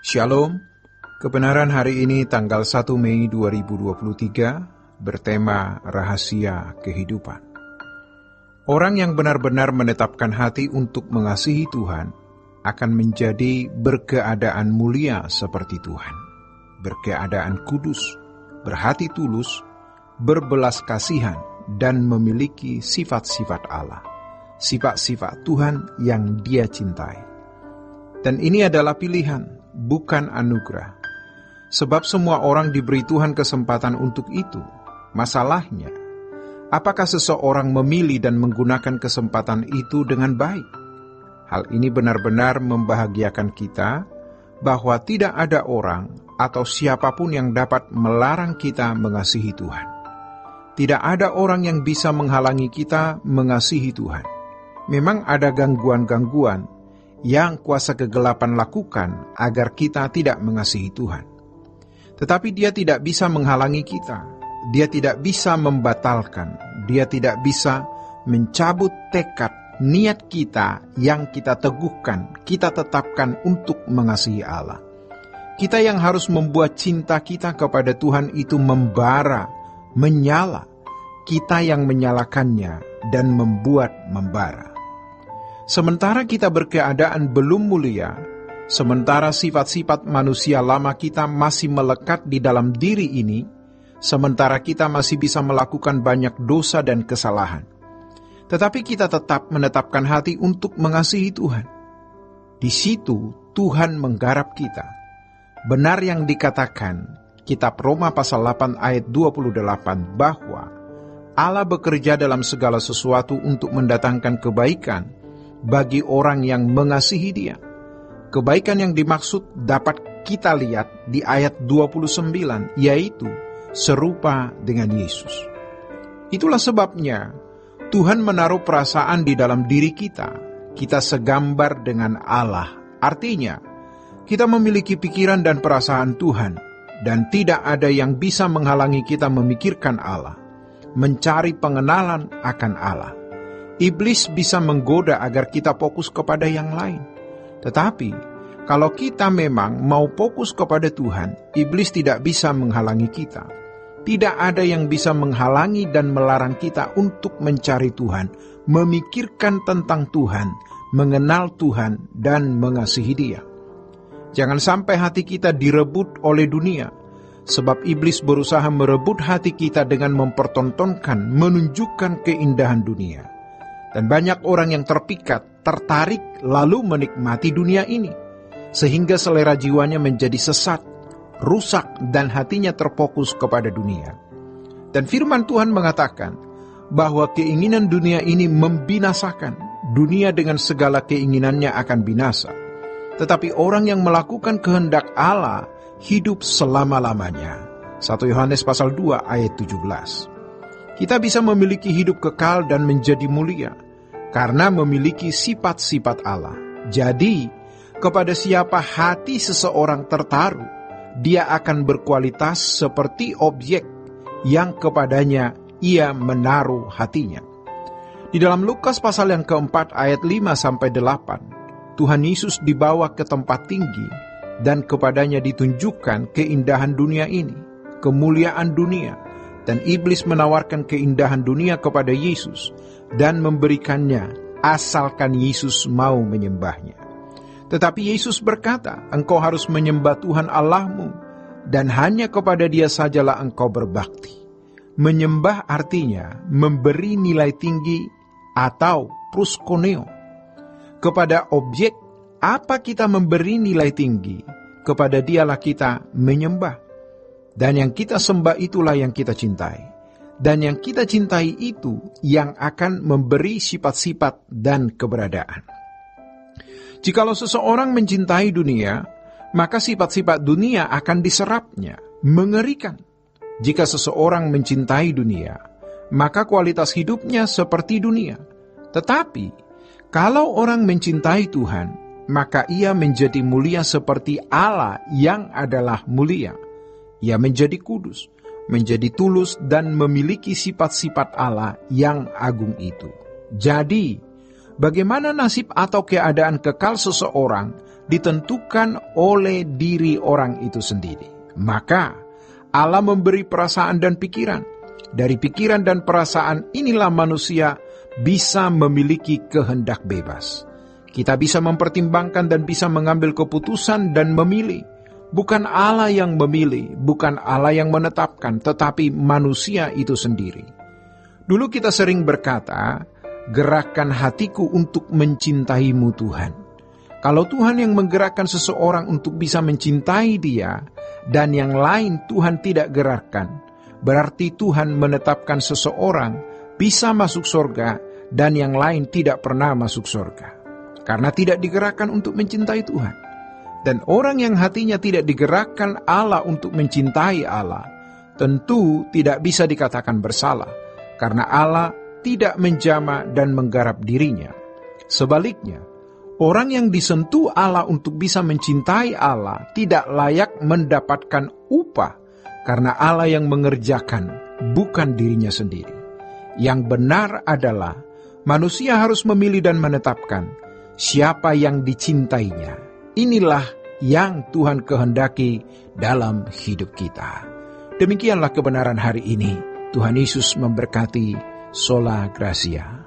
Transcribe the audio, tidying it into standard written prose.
Shalom, kebenaran hari ini tanggal 1 Mei 2023 bertema Rahasia Kehidupan. Orang yang benar-benar menetapkan hati untuk mengasihi Tuhan akan menjadi berkeadaan mulia seperti Tuhan, berkeadaan kudus, berhati tulus, berbelas kasihan, dan memiliki sifat-sifat Allah, sifat-sifat Tuhan yang Dia cintai. Dan ini adalah pilihan, bukan anugerah. Sebab semua orang diberi Tuhan kesempatan untuk itu. Masalahnya, apakah seseorang memilih dan menggunakan kesempatan itu dengan baik? Hal ini benar-benar membahagiakan kita bahwa tidak ada orang atau siapapun yang dapat melarang kita mengasihi Tuhan. Tidak ada orang yang bisa menghalangi kita mengasihi Tuhan. Memang ada gangguan-gangguan yang kuasa kegelapan lakukan agar kita tidak mengasihi Tuhan. Tetapi Dia tidak bisa menghalangi kita. Dia tidak bisa membatalkan. Dia tidak bisa mencabut tekad niat kita yang kita teguhkan, kita tetapkan untuk mengasihi Allah. Kita yang harus membuat cinta kita kepada Tuhan itu membara, menyala. Kita yang menyalakannya dan membuat membara. Sementara kita berkeadaan belum mulia, sementara sifat-sifat manusia lama kita masih melekat di dalam diri ini, sementara kita masih bisa melakukan banyak dosa dan kesalahan. Tetapi kita tetap menetapkan hati untuk mengasihi Tuhan. Di situ Tuhan menggarap kita. Benar yang dikatakan kitab Roma pasal 8 ayat 28 bahwa Allah bekerja dalam segala sesuatu untuk mendatangkan kebaikan bagi orang yang mengasihi Dia. Kebaikan yang dimaksud dapat kita lihat di ayat 29, yaitu serupa dengan Yesus. Itulah sebabnya Tuhan menaruh perasaan di dalam diri kita. Kita segambar dengan Allah. Artinya, kita memiliki pikiran dan perasaan Tuhan, dan tidak ada yang bisa menghalangi kita memikirkan Allah, mencari pengenalan akan Allah. Iblis bisa menggoda agar kita fokus kepada yang lain. Tetapi, kalau kita memang mau fokus kepada Tuhan, iblis tidak bisa menghalangi kita. Tidak ada yang bisa menghalangi dan melarang kita untuk mencari Tuhan, memikirkan tentang Tuhan, mengenal Tuhan, dan mengasihi Dia. Jangan sampai hati kita direbut oleh dunia, sebab iblis berusaha merebut hati kita dengan mempertontonkan, menunjukkan keindahan dunia. Dan banyak orang yang terpikat, tertarik, lalu menikmati dunia ini. Sehingga selera jiwanya menjadi sesat, rusak, dan hatinya terfokus kepada dunia. Dan firman Tuhan mengatakan bahwa keinginan dunia ini membinasakan. Dunia dengan segala keinginannya akan binasa. Tetapi orang yang melakukan kehendak Allah hidup selama-lamanya. 1 Yohanes pasal 2 ayat 17. Kita bisa memiliki hidup kekal dan menjadi mulia karena memiliki sifat-sifat Allah. Jadi, kepada siapa hati seseorang tertaruh, dia akan berkualitas seperti objek yang kepadanya ia menaruh hatinya. Di dalam Lukas pasal yang keempat ayat 5-8, Tuhan Yesus dibawa ke tempat tinggi dan kepadanya ditunjukkan keindahan dunia ini, kemuliaan dunia. Dan iblis menawarkan keindahan dunia kepada Yesus dan memberikannya asalkan Yesus mau menyembahnya. Tetapi Yesus berkata, engkau harus menyembah Tuhan Allahmu dan hanya kepada Dia sajalah engkau berbakti. Menyembah artinya memberi nilai tinggi atau proskuneo. Kepada objek apa kita memberi nilai tinggi, kepada Dialah kita menyembah. Dan yang kita sembah itulah yang kita cintai. Dan yang kita cintai itu yang akan memberi sifat-sifat dan keberadaan. Jikalau seseorang mencintai dunia, maka sifat-sifat dunia akan diserapnya. Mengerikan. Jika seseorang mencintai dunia, maka kualitas hidupnya seperti dunia. Tetapi, kalau orang mencintai Tuhan, maka ia menjadi mulia seperti Allah yang adalah mulia. Ia menjadi kudus, menjadi tulus, dan memiliki sifat-sifat Allah yang agung itu. Jadi, bagaimana nasib atau keadaan kekal seseorang ditentukan oleh diri orang itu sendiri. Maka Allah memberi perasaan dan pikiran. Dari pikiran dan perasaan inilah manusia bisa memiliki kehendak bebas. Kita bisa mempertimbangkan dan bisa mengambil keputusan dan memilih. Bukan Allah yang memilih, bukan Allah yang menetapkan, tetapi manusia itu sendiri. Dulu kita sering berkata, "Gerakkan hatiku untuk mencintaimu Tuhan." Kalau Tuhan yang menggerakkan seseorang untuk bisa mencintai dia, dan yang lain Tuhan tidak gerakkan, berarti Tuhan menetapkan seseorang bisa masuk surga, dan yang lain tidak pernah masuk surga. Karena tidak digerakkan untuk mencintai Tuhan. Dan orang yang hatinya tidak digerakkan Allah untuk mencintai Allah, tentu tidak bisa dikatakan bersalah, karena Allah tidak menjama dan menggarap dirinya. Sebaliknya, orang yang disentuh Allah untuk bisa mencintai Allah tidak layak mendapatkan upah, karena Allah yang mengerjakan, bukan dirinya sendiri. Yang benar adalah manusia harus memilih dan menetapkan siapa yang dicintainya. Inilah yang Tuhan kehendaki dalam hidup kita. Demikianlah kebenaran hari ini. Tuhan Yesus memberkati. Sola Gracia.